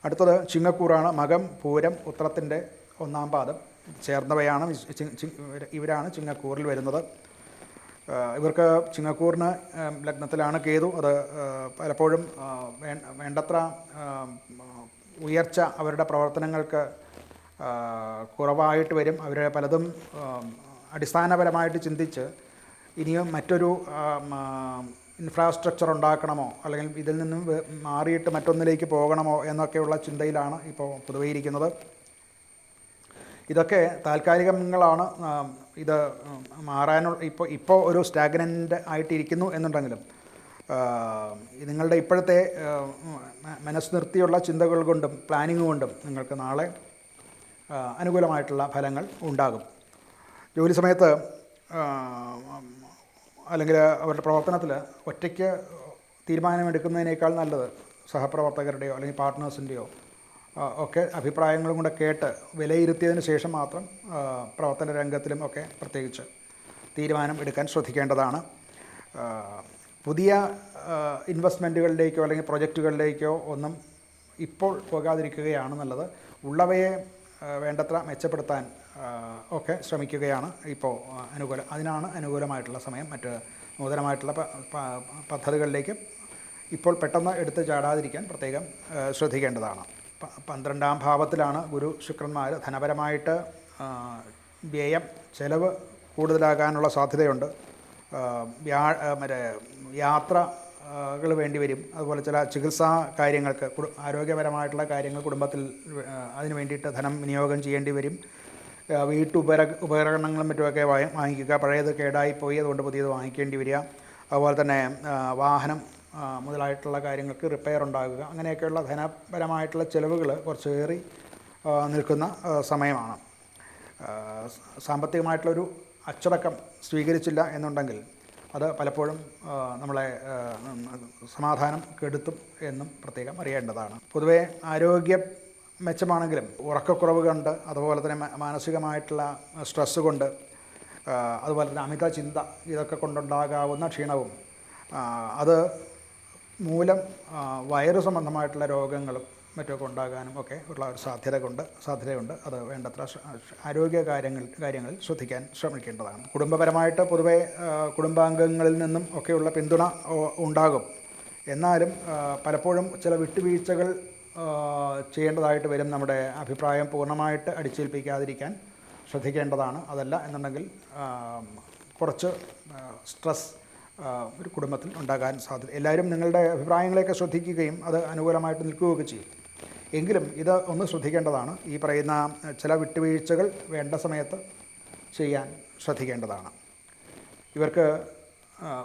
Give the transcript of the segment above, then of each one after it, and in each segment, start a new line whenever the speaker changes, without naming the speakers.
അടുത്തത് ചിങ്ങക്കൂറാണ്. മകം, പൂരം, ഉത്രത്തിൻ്റെ ഒന്നാം പാദം ചേർന്നവയാണ് ഇവരാണ് ചിങ്ങക്കൂറിൽ വരുന്നത്. ഇവർക്ക് ചിങ്ങക്കൂറിന് ലഗ്നത്തിലാണ് കേതു. അത് പലപ്പോഴും വേണ്ടത്ര ഉയർച്ച അവരുടെ പ്രവർത്തനങ്ങൾക്ക് കുറവായിട്ട് വരും. അവർ പലതും അടിസ്ഥാനപരമായിട്ട് ചിന്തിച്ച് ഇനിയും മറ്റൊരു ഇൻഫ്രാസ്ട്രക്ചർ ഉണ്ടാക്കണമോ അല്ലെങ്കിൽ ഇതിൽ നിന്നും മാറിയിട്ട് മറ്റൊന്നിലേക്ക് പോകണമോ എന്നൊക്കെയുള്ള ചിന്തയിലാണ് ഇപ്പോൾ പൊതുവേ ഇരിക്കുന്നത്. ഇതൊക്കെ താൽക്കാലികങ്ങളാണ്. ഇത് മാറാനുള്ള ഇപ്പോൾ ഒരു സ്റ്റാഗ്നൻ്റ് ആയിട്ടിരിക്കുന്നു എന്നുണ്ടെങ്കിലും നിങ്ങളുടെ ഇപ്പോഴത്തെ മനസ്സ് നിർത്തിയുള്ള ചിന്തകൾ കൊണ്ടും പ്ലാനിങ് കൊണ്ടും നിങ്ങൾക്ക് നാളെ അനുകൂലമായിട്ടുള്ള ഫലങ്ങൾ ഉണ്ടാകും. ജോലി സമയത്ത് അല്ലെങ്കിൽ അവരുടെ പ്രവർത്തനത്തിൽ ഒറ്റയ്ക്ക് തീരുമാനമെടുക്കുന്നതിനേക്കാൾ നല്ലത് സഹപ്രവർത്തകരുടെയോ അല്ലെങ്കിൽ പാർട്ട്നേഴ്സിൻ്റെയോ ഒക്കെ അഭിപ്രായങ്ങളും കൂടെ കേട്ട് വിലയിരുത്തിയതിന് ശേഷം മാത്രം പ്രവർത്തന രംഗത്തിലും ഒക്കെ പ്രത്യേകിച്ച് തീരുമാനം എടുക്കാൻ ശ്രദ്ധിക്കേണ്ടതാണ്. പുതിയ ഇൻവെസ്റ്റ്മെൻറ്റുകളിലേക്കോ അല്ലെങ്കിൽ പ്രൊജക്റ്റുകളിലേക്കോ ഒന്നും ഇപ്പോൾ പോകാതിരിക്കുകയാണ് നല്ലത്. ഉള്ളവയെ വേണ്ടത്ര മെച്ചപ്പെടുത്താൻ ഒക്കെ ശ്രമിക്കുകയാണ് ഇപ്പോൾ അതിനാണ് അനുകൂലമായിട്ടുള്ള സമയം. മറ്റ് നൂതനമായിട്ടുള്ള പദ്ധതികളിലേക്ക് ഇപ്പോൾ പെട്ടെന്ന് എടുത്ത് ചാടാതിരിക്കാൻ പ്രത്യേകം ശ്രദ്ധിക്കേണ്ടതാണ്. 12ാം ഭാവത്തിലാണ് ഗുരു ശുക്രന്മാർ. ധനപരമായിട്ട് വ്യയം ചെലവ് കൂടുതലാകാനുള്ള സാധ്യതയുണ്ട്. യാത്രകൾ വേണ്ടി വരും. അതുപോലെ ചില ചികിത്സാ കാര്യങ്ങൾക്ക് ആരോഗ്യപരമായിട്ടുള്ള കാര്യങ്ങൾ കുടുംബത്തിൽ അതിന് വേണ്ടിയിട്ട് ധനം വിനിയോഗം ചെയ്യേണ്ടി വരും. ഉപകരണങ്ങളും മറ്റുമൊക്കെ വാങ്ങിക്കുക. പഴയത് കേടായിപ്പോയി, അതുകൊണ്ട് പുതിയത് വാങ്ങിക്കേണ്ടി വരിക. അതുപോലെ തന്നെ വാഹനം മുതലായിട്ടുള്ള കാര്യങ്ങൾക്ക് റിപ്പയർ ഉണ്ടാകുക. അങ്ങനെയൊക്കെയുള്ള ധനപരമായിട്ടുള്ള ചിലവുകൾ കുറച്ചേറി നിൽക്കുന്ന സമയമാണ്. സാമ്പത്തികമായിട്ടുള്ളൊരു അച്ചടക്കം സ്വീകരിച്ചില്ല എന്നുണ്ടെങ്കിൽ അത് പലപ്പോഴും നമ്മളെ സമാധാനം കെടുത്തും എന്നും പ്രത്യേകം അറിയേണ്ടതാണ്. പൊതുവേ ആരോഗ്യം മെച്ചമാണെങ്കിലും ഉറക്കക്കുറവ് കൊണ്ട്, അതുപോലെ തന്നെ മാനസികമായിട്ടുള്ള സ്ട്രെസ്സ് കൊണ്ട്, അതുപോലെ തന്നെ അമിത ചിന്ത, ഇതൊക്കെ കൊണ്ടുണ്ടാകാവുന്ന ക്ഷീണവും അത് മൂലം വയറു സംബന്ധമായിട്ടുള്ള രോഗങ്ങളും മറ്റൊക്കെ ഉണ്ടാകാനും ഒക്കെ ഉള്ള ഒരു സാധ്യതയുണ്ട്. അത് വേണ്ടത്ര ആരോഗ്യ കാര്യങ്ങളിൽ ശ്രദ്ധിക്കാൻ ശ്രമിക്കേണ്ടതാണ്. കുടുംബപരമായിട്ട് പൊതുവെ കുടുംബാംഗങ്ങളിൽ നിന്നും ഒക്കെയുള്ള പിന്തുണ ഉണ്ടാകും. എന്നാലും പലപ്പോഴും ചില വിട്ടുവീഴ്ചകൾ ചെയ്യേണ്ടതായിട്ട് വരും. നമ്മുടെ അഭിപ്രായം പൂർണ്ണമായിട്ട് അടിച്ചേൽപ്പിക്കാതിരിക്കാൻ ശ്രദ്ധിക്കേണ്ടതാണ്. അതല്ല എന്നുണ്ടെങ്കിൽ കുറച്ച് സ്ട്രെസ് ഒരു കുടുംബത്തിൽ ഉണ്ടാകാൻ സാധ്യത. എല്ലാവരും നിങ്ങളുടെ അഭിപ്രായങ്ങളെയൊക്കെ ശ്രദ്ധിക്കുകയും അത് അനുകൂലമായിട്ട് നിൽക്കുകയൊക്കെ ചെയ്യും. എങ്കിലും ഇത് ഒന്ന് ശ്രദ്ധിക്കേണ്ടതാണ്. ഈ പറയുന്ന ചില വിട്ടുവീഴ്ചകൾ വേണ്ട സമയത്ത് ചെയ്യാൻ ശ്രദ്ധിക്കേണ്ടതാണ്. ഇവർക്ക്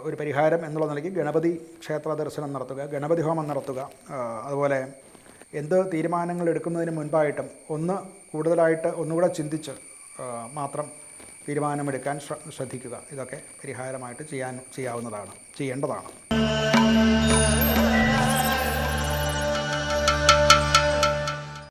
ഒരു പരിഹാരം എന്നുള്ള നിലയ്ക്ക് ഗണപതി ക്ഷേത്ര ദർശനം നടത്തുക, ഗണപതി ഹോമം നടത്തുക. അതുപോലെ എന്ത് തീരുമാനങ്ങൾ എടുക്കുന്നതിന് മുൻപായിട്ടും ഒന്നുകൂടെ ചിന്തിച്ച് മാത്രം തീരുമാനമെടുക്കാൻ ശ്രദ്ധിക്കുക. ഇതൊക്കെ പരിഹാരമായിട്ട് ചെയ്യേണ്ടതാണ്.